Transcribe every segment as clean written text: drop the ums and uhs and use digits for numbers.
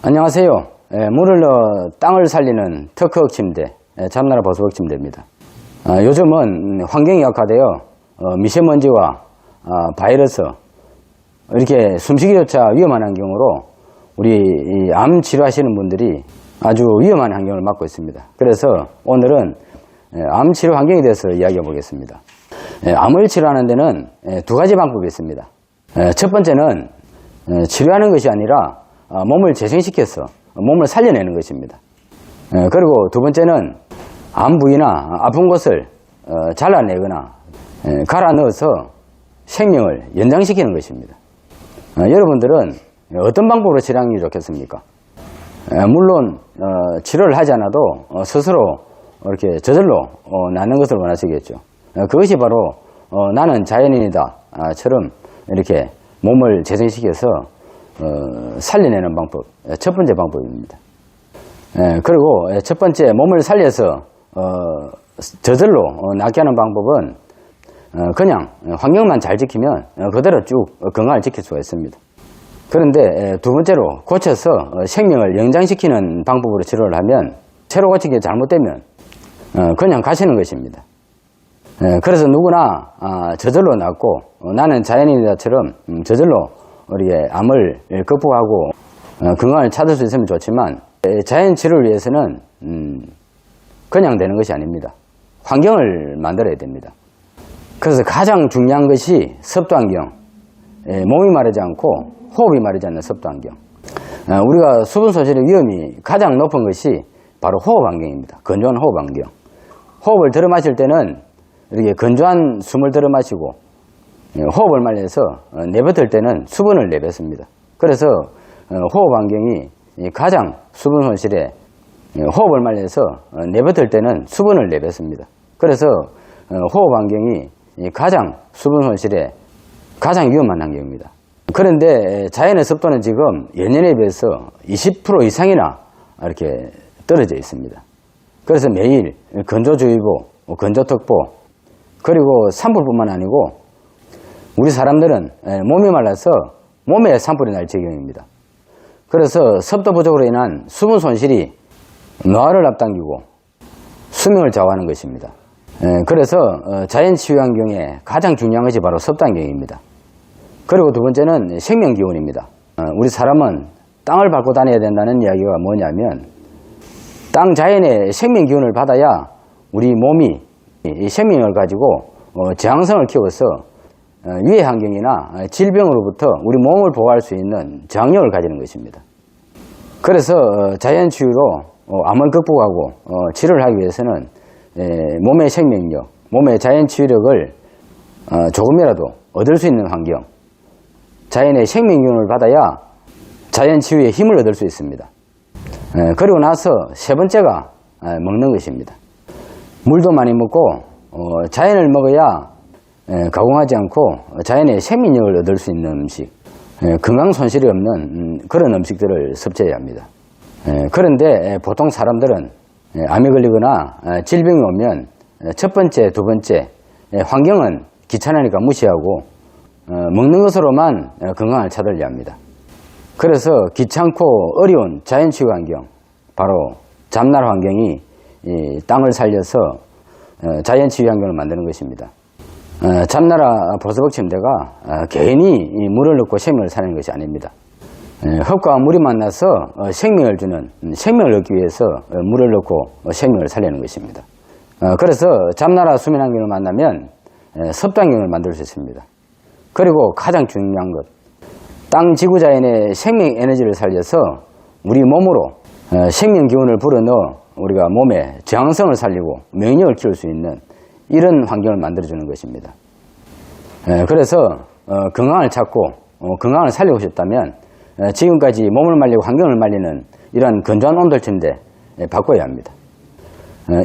안녕하세요. 물을 넣어 땅을 살리는 특허 침대, 잠나라 보수복 침대입니다. 요즘은 환경이 악화되어 미세먼지와 바이러스, 이렇게 숨쉬기조차 위험한 환경으로 우리 암 치료하시는 분들이 아주 위험한 환경을 맞고 있습니다. 그래서 오늘은 암 치료 환경에 대해서 이야기해 보겠습니다. 암을 치료하는 데는 두 가지 방법이 있습니다. 첫 번째는 치료하는 것이 아니라 몸을 재생시켜서 몸을 살려내는 것입니다. 그리고 두 번째는 암 부위나 아픈 곳을 잘라내거나 갈아 넣어서 생명을 연장시키는 것입니다. 여러분들은 어떤 방법으로 치료하는 게 좋겠습니까? 물론 치료를 하지 않아도 스스로 이렇게 저절로 낫는 것을 원하시겠죠. 그것이 바로 나는 자연인이다처럼 이렇게 몸을 재생시켜서 살려내는 방법, 첫 번째 방법입니다. 그리고 첫 번째 몸을 살려서 저절로 낫게 하는 방법은 그냥 환경만 잘 지키면 그대로 쭉 건강을 지킬 수가 있습니다. 그런데 두 번째로 고쳐서 생명을 연장시키는 방법으로 치료를 하면 새로 고친 게 잘못되면 그냥 가시는 것입니다. 그래서 누구나 저절로 낫고 나는 자연인이다처럼 저절로 우리의 암을 극복하고 건강을 찾을 수 있으면 좋지만 자연 치료를 위해서는 그냥 되는 것이 아닙니다. 환경을 만들어야 됩니다. 그래서 가장 중요한 것이 습도 환경, 몸이 마르지 않고 호흡이 마르지 않는 습도 환경. 우리가 수분 손실의 위험이 가장 높은 것이 바로 호흡 환경입니다. 건조한 호흡 환경. 호흡을 들어 마실 때는 이렇게 건조한 숨을 들어 마시고 호흡을 말려서 내뱉을 때는 수분을 내뱉습니다. 그래서 호흡 환경이 가장 수분 손실에 호흡을 말려서 내뱉을 때는 수분을 내뱉습니다. 그래서 호흡 환경이 가장 수분 손실에 가장 위험한 환경입니다. 그런데 자연의 습도는 지금 예년에 비해서 20% 이상이나 이렇게 떨어져 있습니다. 그래서 매일 건조주의보, 건조특보, 그리고 산불뿐만 아니고 우리 사람들은 몸이 말라서 몸에 산불이 날 지경입니다. 그래서 습도 부족으로 인한 수분 손실이 노화를 앞당기고 수명을 좌우하는 것입니다. 그래서 자연 치유 환경에 가장 중요한 것이 바로 습도 환경입니다. 그리고 두 번째는 생명 기운입니다. 우리 사람은 땅을 밟고 다녀야 된다는 이야기가 뭐냐면 땅 자연의 생명 기운을 받아야 우리 몸이 이 생명을 가지고 저항성을 키워서 위해 환경이나 질병으로부터 우리 몸을 보호할 수 있는 저항력을 가지는 것입니다. 그래서 자연 치유로 암을 극복하고 치료를 하기 위해서는 몸의 생명력, 몸의 자연 치유력을 조금이라도 얻을 수 있는 환경, 자연의 생명기운을 받아야 자연 치유의 힘을 얻을 수 있습니다. 그리고 나서 세 번째가 먹는 것입니다. 물도 많이 먹고 자연을 먹어야 가공하지 않고 자연의 생명력을 얻을 수 있는 음식, 건강 손실이 없는 그런 음식들을 섭취해야 합니다. 그런데 보통 사람들은 암에 걸리거나 질병이 오면 첫 번째, 두 번째 환경은 귀찮으니까 무시하고 먹는 것으로만 건강을 찾으려 합니다. 그래서 귀찮고 어려운 자연치유 환경, 바로 잠나라 환경이 이 땅을 살려서 자연치유 환경을 만드는 것입니다. 잠나라 보수복 침대가 괜히 물을 넣고 생명을 살리는 것이 아닙니다. 흙과 물이 만나서 생명을 주는, 생명을 얻기 위해서 물을 넣고 생명을 살리는 것입니다. 그래서 잠나라 수면 환경을 만나면 습도 환경을 만들 수 있습니다. 그리고 가장 중요한 것, 땅 지구 자연의 생명 에너지를 살려서 우리 몸으로 생명 기운을 불어넣어 우리가 몸의 저항성을 살리고免疫을 키울 수 있는 이런 환경을 만들어주는 것입니다. 그래서 건강을 찾고 건강을 살리고 싶다면 지금까지 몸을 말리고 환경을 말리는 이런 건조한 온돌 침대 바꿔야 합니다.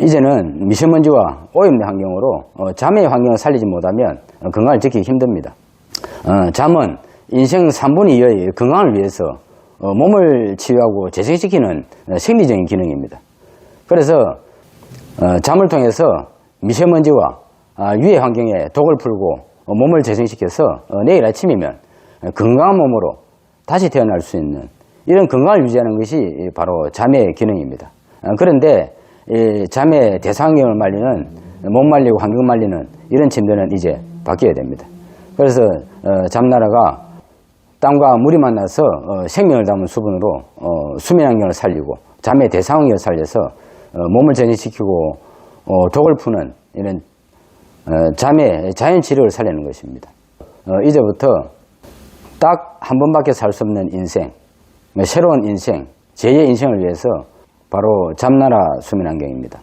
이제는 미세먼지와 오염된 환경으로 잠의 환경을 살리지 못하면 건강을 지키기 힘듭니다. 잠은 인생 3분의 2의 건강을 위해서 몸을 치유하고 재생시키는 생리적인 기능입니다. 그래서 잠을 통해서 미세먼지와 위해 환경에 독을 풀고 몸을 재생시켜서 내일 아침이면 건강한 몸으로 다시 태어날 수 있는 이런 건강을 유지하는 것이 바로 잠의 기능입니다. 그런데 이 잠의 대사환경을 말리는, 몸 말리고 환경 말리는 이런 침대는 이제 바뀌어야 됩니다. 그래서 잠나라가 땀과 물이 만나서 생명을 담은 수분으로 수면 환경을 살리고 잠의 대사환경을 살려서 몸을 전이시키고 독을 푸는 이런 잠의 자연치료를 살리는 것입니다. 이제부터 딱 한 번밖에 살 수 없는 인생, 새로운 인생, 제2의 인생을 위해서 바로 잠나라 수면 환경입니다.